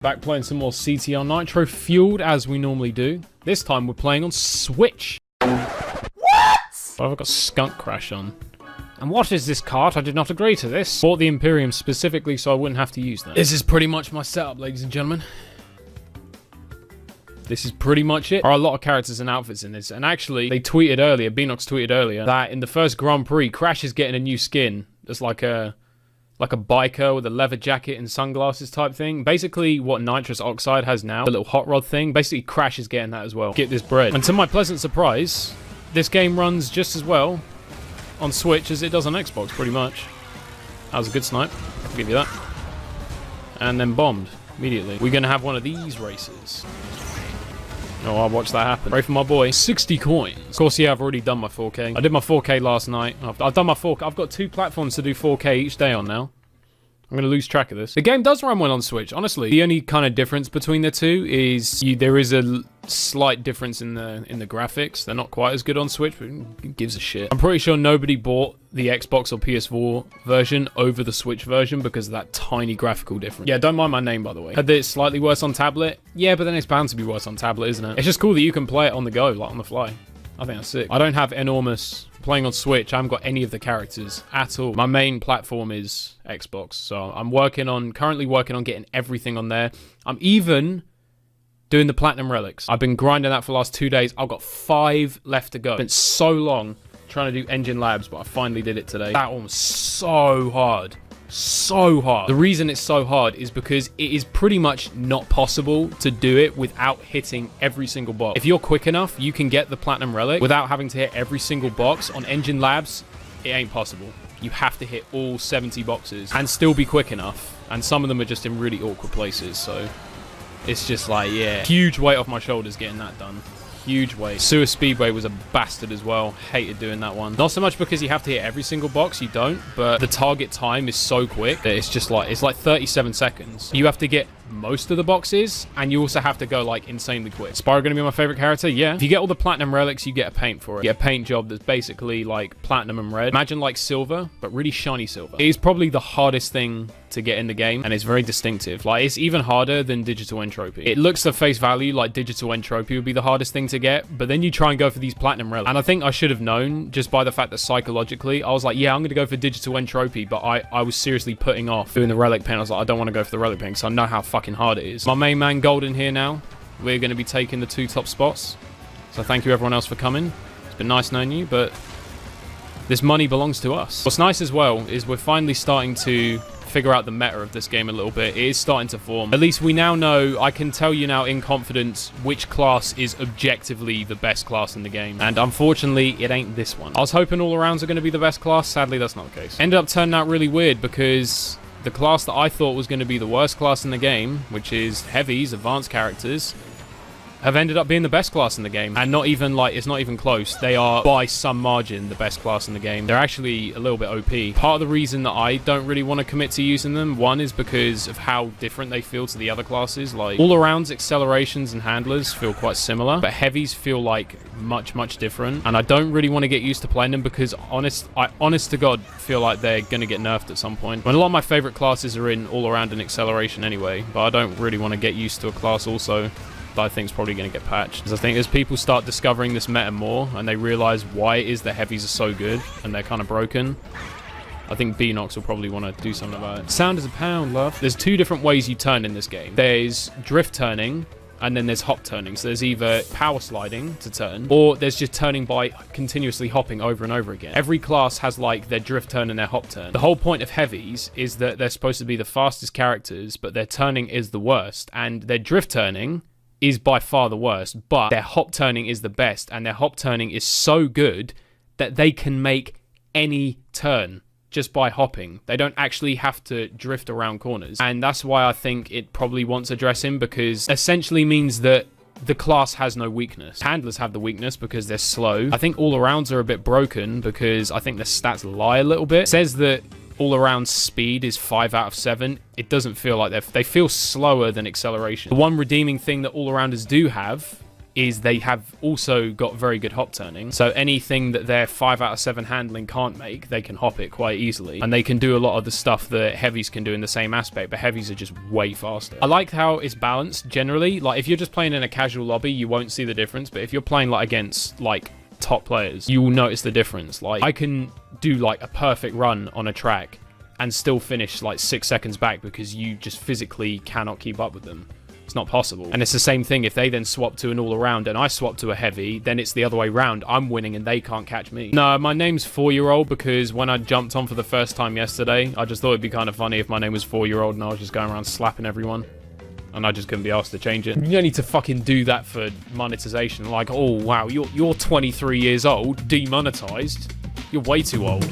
Back playing some more CTR nitro-fueled as we normally do. This time we're playing on Switch. What? I've got Skunk Crash on. And what is this cart? I did not agree to this. Bought the Imperium specifically so I wouldn't have to use that. This is pretty much my setup, ladies and gentlemen. This is pretty much it. There are a lot of characters and outfits in this. And actually, they tweeted earlier, Beanox tweeted earlier, that in the first Grand Prix, Crash is getting a new skin. It's like a biker with a leather jacket and sunglasses type thing. Basically what nitrous oxide has now, the little hot rod thing, basically Crash is getting that as well. Get this bread. And to my pleasant surprise, this game runs just as well on Switch as it does on Xbox, pretty much. That was a good snipe, I'll give you that. And then bombed immediately. We're gonna have one of these races. Oh, I'll watch that happen. Pray for my boy. 60 coins. Of course, yeah, I've already done my 4K. I did my 4K last night. I've done my 4K. I've got 2 platforms to do 4K each day on now. I'm going to lose track of this. The game does run well on Switch, honestly. The only kind of difference between the two is there is a slight difference in the graphics. They're not quite as good on Switch, but who gives a shit? I'm pretty sure nobody bought the Xbox or PS4 version over the Switch version because of that tiny graphical difference. Yeah, don't mind my name, by the way. Heard that it's slightly worse on tablet. Yeah, but then it's bound to be worse on tablet, isn't it? It's just cool that you can play it on the go, like on the fly. I think that's sick. I don't have enormous... Playing on Switch, I haven't got any of the characters at all. My main platform is Xbox, so I'm currently working on getting everything on there. I'm even doing the Platinum Relics. I've been grinding that for the last 2 days. I've got 5 left to go. It's been so long trying to do Engine Labs, but I finally did it today. That one was so hard. So hard. The reason it's so hard is because it is pretty much not possible to do it without hitting every single box. If you're quick enough, you can get the Platinum Relic without having to hit every single box. On Engine Labs, it ain't possible. You have to hit all 70 boxes and still be quick enough. And some of them are just in really awkward places, so it's just like, yeah. Huge weight off my shoulders getting that done. Huge weight. Sewer Speedway was a bastard as well. Hated doing that one. Not so much because you have to hit every single box, you don't, but the target time is so quick that it's like 37 seconds. You have to get most of the boxes, and you also have to go like insanely quick. Spyro gonna be my favorite character? Yeah. If you get all the Platinum Relics, you get a paint for it. You get a paint job that's basically like platinum and red. Imagine like silver, but really shiny silver. It is probably the hardest thing to get in the game, and it's very distinctive. Like, it's even harder than Digital Entropy. It looks at face value like Digital Entropy would be the hardest thing to get, but then you try and go for these Platinum Relics. And I think I should have known just by the fact that psychologically, I was like, yeah, I'm gonna go for Digital Entropy, but I was seriously putting off doing the Relic paint. I was like, I don't want to go for the Relic paint because I know how fucking hard it is. My main man Golden here now. We're going to be taking the 2 top spots. So thank you everyone else for coming. It's been nice knowing you, but this money belongs to us. What's nice as well is we're finally starting to figure out the meta of this game a little bit. It is starting to form. At least we now know, I can tell you now in confidence which class is objectively the best class in the game. And unfortunately, it ain't this one. I was hoping all arounds are going to be the best class. Sadly, that's not the case. Ended up turning out really weird because the class that I thought was going to be the worst class in the game, which is heavies, advanced characters, have ended up being the best class in the game. And not even like, it's not even close. They are by some margin the best class in the game. They're actually a little bit OP. Part of the reason that I don't really want to commit to using them, one is because of how different they feel to the other classes. Like, all arounds, accelerations and handlers feel quite similar, but heavies feel like much different. And I don't really want to get used to playing them because I honest to God feel like they're going to get nerfed at some point. When a lot of my favorite classes are in all around and acceleration anyway, but I don't really want to get used to a class also that I think is probably going to get patched. Because I think as people start discovering this meta more and they realize why it is the heavies are so good and they're kind of broken, I think Beanox will probably want to do something about it. Sound is a pound, love. There's 2 different ways you turn in this game. There's drift turning, and then there's hop turning. So there's either power sliding to turn, or there's just turning by continuously hopping over and over again. Every class has like their drift turn and their hop turn. The whole point of heavies is that they're supposed to be the fastest characters, but their turning is the worst, and their drift turning is by far the worst, but their hop turning is the best, and their hop turning is so good that they can make any turn just by hopping. They don't actually have to drift around corners, and that's why I think it probably wants addressing, because essentially means that the class has no weakness. Handlers have the weakness because they're slow. I think all-arounds are a bit broken because I think their stats lie a little bit. It says that all-around speed is 5 out of 7. It doesn't feel like they feel slower than acceleration. The one redeeming thing that all-arounders do have is they have also got very good hop turning. So anything that their 5 out of 7 handling can't make, they can hop it quite easily. And they can do a lot of the stuff that heavies can do in the same aspect, but heavies are just way faster. I like how it's balanced generally. Like, if you're just playing in a casual lobby, you won't see the difference. But if you're playing like against like top players, you will notice the difference. Like, I can do like a perfect run on a track and still finish like 6 seconds back because you just physically cannot keep up with them. It's not possible. And it's the same thing if they then swap to an all-around and I swap to a heavy, then it's the other way round. I'm winning and they can't catch me. No, my name's 4-year-old because when I jumped on for the first time yesterday, I just thought it'd be kind of funny if my name was 4-year-old and I was just going around slapping everyone. And I just couldn't be asked to change it. You don't need to fucking do that for monetization. Like, oh, wow, you're 23 years old, demonetized. You're way too old.